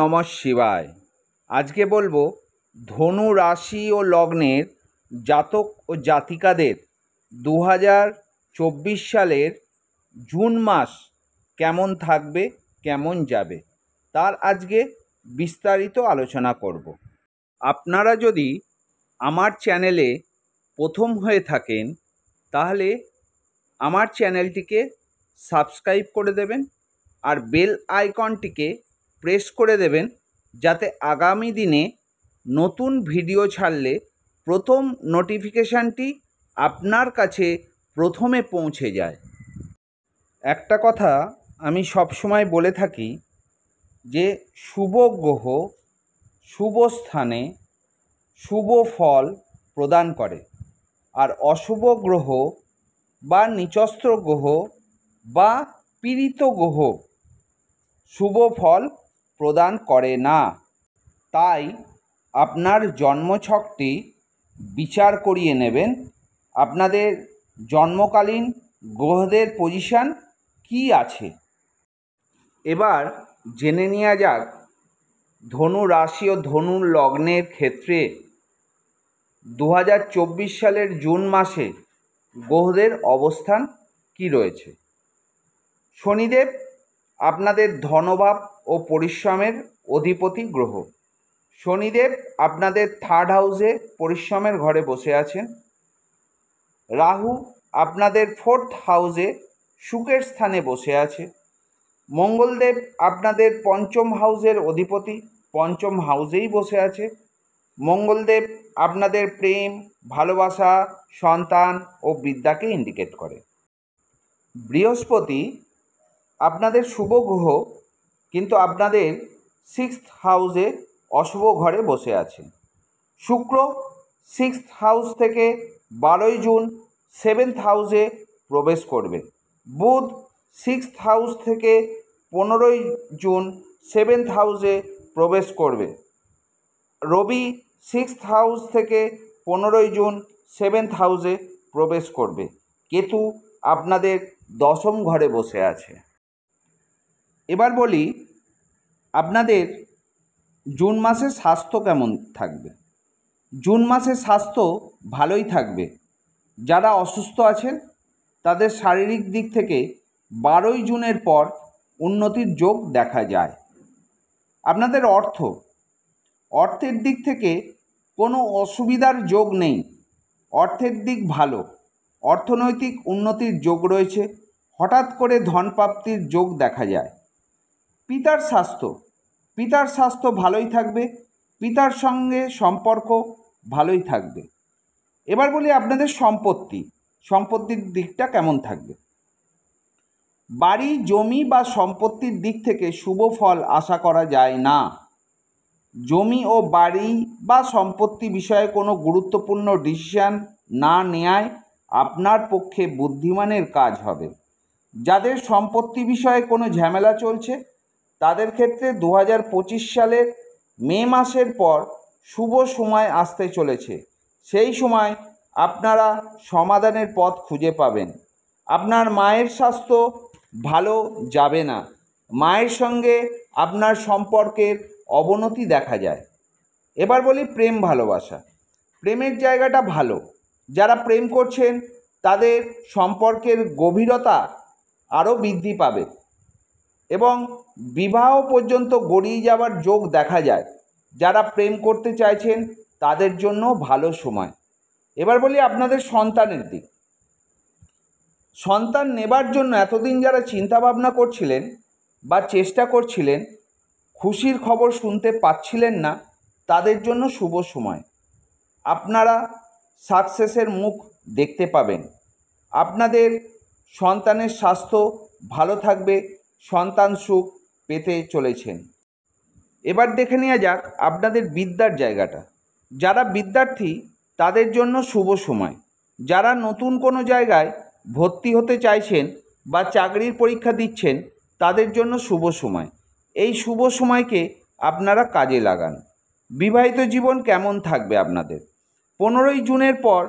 নমঃ শিবায়। আজকে বলবো ধনু রাশি ও লগ্নের জাতক ও জাতিকাদের 2024 সালের জুন মাস কেমন থাকবে, কেমন যাবে, তার আজকে বিস্তারিত আলোচনা করব। আপনারা যদি আমার চ্যানেলে প্রথম হয়ে থাকেন তাহলে আমার চ্যানেলটিকে সাবস্ক্রাইব করে দেবেন আর বেল আইকনটিকে প্রেস করে দেবেন, যাতে আগামী দিনে নতুন ভিডিও ছাড়লে প্রথম নোটিফিকেশানটি আপনার কাছে প্রথমে পৌঁছে যায়। একটা কথা আমি সবসময় বলে থাকি যে শুভ গ্রহ শুভ স্থানে শুভ ফল প্রদান করে, আর অশুভ গ্রহ বা নিচস্থ গ্রহ বা পীড়িত গ্রহ শুভ ফল প্রদান করে না। তাই আপনার জন্মছকটি বিচার করিয়ে নেবেন, আপনাদের জন্মকালীন গ্রহদের পজিশন কি আছে। এবার জেনে নেওয়া যাক ধনু রাশি ও ধনু লগ্নের ক্ষেত্রে 2024 সালের জুন মাসে গ্রহদের অবস্থান কি রয়েছে। শনিদেব আপনাদের ধনভাব ও পরিশ্রমের অধিপতি গ্রহ। শনিদেব আপনাদের 3rd হাউসে পরিশ্রমের ঘরে বসে আছেন। রাহু আপনাদের 4th হাউসে সুখের স্থানে বসে আছে। মঙ্গলদেব আপনাদের 5ম হাউসের অধিপতি, 5ম হাউসেই বসে আছে। মঙ্গলদেব আপনাদের প্রেম, ভালোবাসা, সন্তান ও বিদ্যাকে ইন্ডিকেট করে। বৃহস্পতি আপনাদের শুভ গ্রহ, কিন্তু আপনাদের 6th হাউসে অশুভ ঘরে বসে আছে। শুক্র 6th হাউস থেকে 12ই জুন 7th হাউসে প্রবেশ করবে। বুধ 6th হাউস থেকে 15ই জুন 7th হাউসে প্রবেশ করবে। রবি 6th হাউস থেকে 15ই জুন 7th হাউসে প্রবেশ করবে। কেতু আপনাদের 10ম ঘরে বসে আছে। এবার বলি আপনাদের জুন মাসে স্বাস্থ্য কেমন থাকবে। জুন মাসে স্বাস্থ্য ভালোই থাকবে। যারা অসুস্থ আছেন তাদের শারীরিক দিক থেকে 12ই জুনের পর উন্নতির যোগ দেখা যায়। আপনাদের অর্থের দিক থেকে কোনো অসুবিধার যোগ নেই, অর্থের দিক ভালো, অর্থনৈতিক উন্নতির যোগ রয়েছে, হঠাৎ করে ধনপ্রাপ্তির যোগ দেখা যায়। পিতার স্বাস্থ্য ভালোই থাকবে, পিতার সঙ্গে সম্পর্ক ভালোই থাকবে। এবার বলি আপনাদের সম্পত্তির দিকটা কেমন থাকবে। বাড়ি, জমি বা সম্পত্তির দিক থেকে শুভ ফল আশা করা যায় না। জমি ও বাড়ি বা সম্পত্তি বিষয়ে কোনো গুরুত্বপূর্ণ ডিসিশন না নেওয়ায় আপনার পক্ষে বুদ্ধিমানের কাজ হবে। যাদের সম্পত্তি বিষয়ে কোনো ঝামেলা চলছে তাদের ক্ষেত্রে 2025 সালের মে মাসের পর শুভ সময় আসতে চলেছে। সেই সময় আপনারা সমাধানের পথ খুঁজে পাবেন। আপনার মায়ের স্বাস্থ্য ভালো যাবে না, মায়ের সঙ্গে আপনার সম্পর্কের অবনতি দেখা যায়। এবার বলি প্রেম ভালোবাসা। প্রেমের জায়গাটা ভালো। যারা প্রেম করছেন তাদের সম্পর্কের গভীরতা আরও বৃদ্ধি পাবে এবং বিবাহ পর্যন্ত গড়িয়ে যাওয়ার যোগ দেখা যায়। যারা প্রেম করতে চাইছেন তাদের জন্য ভালো সময়। এবার বলি আপনাদের সন্তানের দিক। সন্তান নেবার জন্য এতদিন যারা চিন্তাভাবনা করছিলেন বা চেষ্টা করছিলেন, খুশির খবর শুনতে পাচ্ছিলেন না, তাদের জন্য শুভ সময়। আপনারা সাকসেসের মুখ দেখতে পাবেন। আপনাদের সন্তানের স্বাস্থ্য ভালো থাকবে, সন্তান সুখ পেতে চলেছেন। এবার দেখে নেওয়া যাক আপনাদের বিদ্যার জায়গাটা। যারা বিদ্যার্থী তাদের জন্য শুভ সময়। যারা নতুন কোনো জায়গায় ভর্তি হতে চাইছেন বা চাকরির পরীক্ষা দিচ্ছেন তাদের জন্য শুভ সময়। এই শুভ সময়কে আপনারা কাজে লাগান। বিবাহিত জীবন কেমন থাকবে আপনাদের। 15ই জুনের পর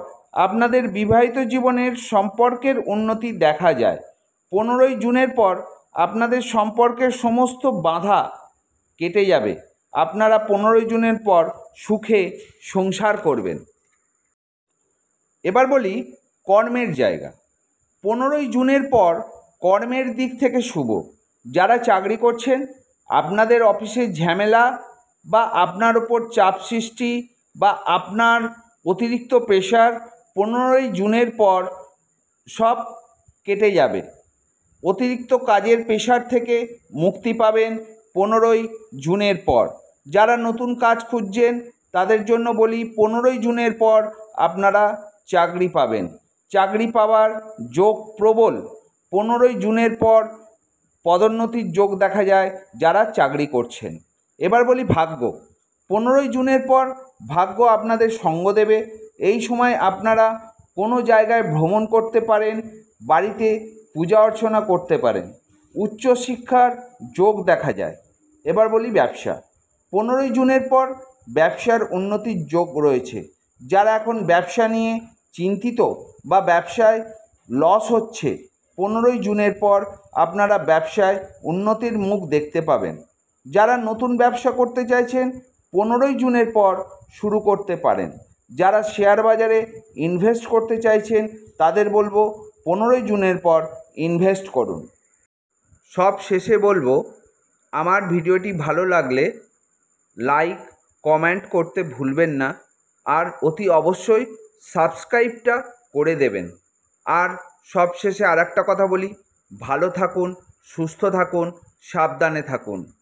আপনাদের বিবাহিত জীবনের সম্পর্কের উন্নতি দেখা যায়। 15ই জুনের পর আপনাদের সম্পর্কের সমস্ত বাধা কেটে যাবে। আপনারা 15 জুনের পর সুখে সংসার করবেন। এবার বলি কর্মের জায়গা। 15 জুনের পর কর্মের দিক থেকে শুভ। যারা চাকরি করছেন, আপনাদের অফিসে ঝামেলা বা আপনার ওপর চাপ সৃষ্টি বা আপনার অতিরিক্ত প্রেশার 15 জুনের পর সব কেটে যাবে। অতিরিক্ত কাজের প্রেশার থেকে মুক্তি পাবেন 15 জুনের পর। যারা নতুন কাজ খুঁজছেন তাদের জন্য বলি 15 জুনের পর আপনারা চাকরি পাবেন। চাকরি পাওয়ার যোগ প্রবল। 15 জুনের পর পদোন্নতির যোগ দেখা যায় যারা চাকরি করছেন। এবার বলি ভাগ্য। 15 জুনের পর ভাগ্য আপনাদের সঙ্গ দেবে। এই সময় আপনারা কোনো জায়গায় ভ্রমণ করতে পারেন, বাড়িতে পূজা অর্চনা করতে পারেন। উচ্চশিক্ষার যোগ দেখা যায়। এবার বলি ব্যবসা। 15 জুনের পর ব্যবসার উন্নতির যোগ রয়েছে। যারা এখন ব্যবসা নিয়ে চিন্তিত বা ব্যবসায় লস হচ্ছে, 15 জুনের পর আপনারা ব্যবসায় উন্নতির মুখ দেখতে পাবেন। যারা নতুন ব্যবসা করতে চাইছেন 15 জুনের পর শুরু করতে পারেন। যারা শেয়ার বাজারে ইনভেস্ট করতে চাইছেন তাদের বলবো 15 জুনের পর ইনভেস্ট করুন। সব শেষে বলবো, আমার ভিডিওটি ভালো লাগলে লাইক কমেন্ট করতে ভুলবেন না, আর অতি অবশ্যই সাবস্ক্রাইবটা করে দেবেন। আর সব শেষে আর একটা কথা বলি, ভালো থাকুন, সুস্থ থাকুন, সাবধানে থাকুন।